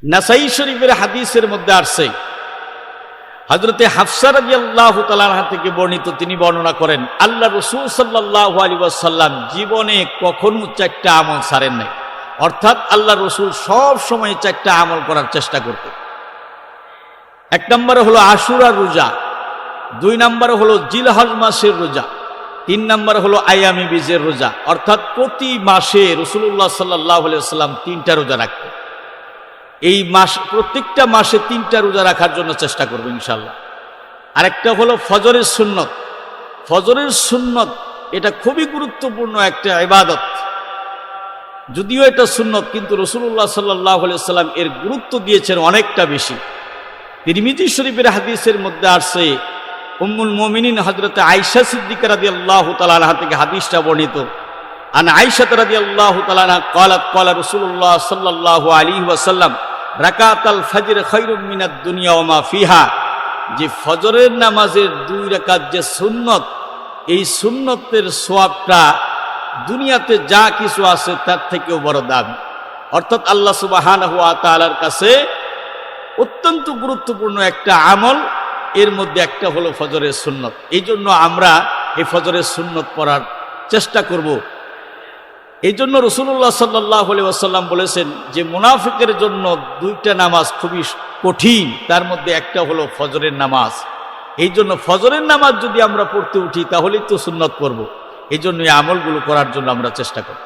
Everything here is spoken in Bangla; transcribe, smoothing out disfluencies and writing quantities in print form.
নাসাই শরীফের হাদিসের মধ্যে আসছে, হযরতে হাফসা রাদিয়াল্লাহু তাআলা আনহা থেকে বর্ণিত, তিনি বর্ণনা করেন আল্লাহ রাসূল সাল্লাল্লাহু আলাইহি ওয়াসাল্লাম জীবনে কখনো 4টা আমল ছাড়েন নাই। অর্থাৎ আল্লাহ রাসূল সব সময় 4টা আমল করার চেষ্টা করতেন। 1 নম্বরে হলো আশুরার রোজা, 2 নম্বরে হলো জিলহজ মাসের রোজা, 3 নম্বরে হলো আইয়ামে বীজের রোজা। অর্থাৎ প্রতি মাসে রাসূলুল্লাহ সাল্লাল্লাহু আলাইহি ওয়াসাল্লাম 3টা রোজা রাখতেন। এই মাস, প্রত্যেকটা মাসে 3টা রোজা রাখার জন্য চেষ্টা করবেন ইনশাআল্লাহ। আরেকটা হলো ফজরের সুন্নত। ফজরের সুন্নত এটা খুবই গুরুত্বপূর্ণ একটা ইবাদত। যদিও এটা সুন্নত, কিন্তু রাসূলুল্লাহ সাল্লাল্লাহু আলাইহি ওয়াসাল্লাম এর গুরুত্ব দিয়েছেন অনেকটা বেশি। তিরমিজি শরীফের হাদিসের মধ্যে আসছে, উম্মুল মুমিনিন হযরত আয়েশা সিদ্দিকা রাদিয়াল্লাহু তাআলা আনহা থেকে হাদিসটা বর্ণিত। আন আয়েশা রাদিয়াল্লাহু তাআলা আনহা قالت قال رسول الله صلى الله عليه وسلم রাকাতাল ফজর খায়রুম মিনাদ দুনিয়া ওয়া মা ফিহা। যে ফজরের নামাজের 2 রাকাত যে সুন্নত, এই সুন্নতের সওয়াবটা দুনিয়াতে যা কিছু আছে তার থেকেও বড় দামি। অর্থাৎ আল্লাহ সুবহানাহু ওয়া তাআলার কাছে অত্যন্ত গুরুত্বপূর্ণ একটা আমল, এর মধ্যে একটা হলো ফজরের সুন্নত। এই জন্য আমরা এই ফজরের সুন্নত পড়ার চেষ্টা করব। এই জন্য রাসূলুল্লাহ সাল্লাল্লাহু আলাইহি ওয়াসাল্লাম বলেছেন যে মুনাফিকের জন্য 2টা নামাজ খুবই কঠিন, তার মধ্যে একটা হলো ফজরের নামাজ। এই জন্য ফজরের নামাজ যদি আমরা পড়তে উঠি তাহলেই তো সুন্নত পড়ব। এই জন্য এই আমলগুলো করার জন্য আমরা চেষ্টা করব।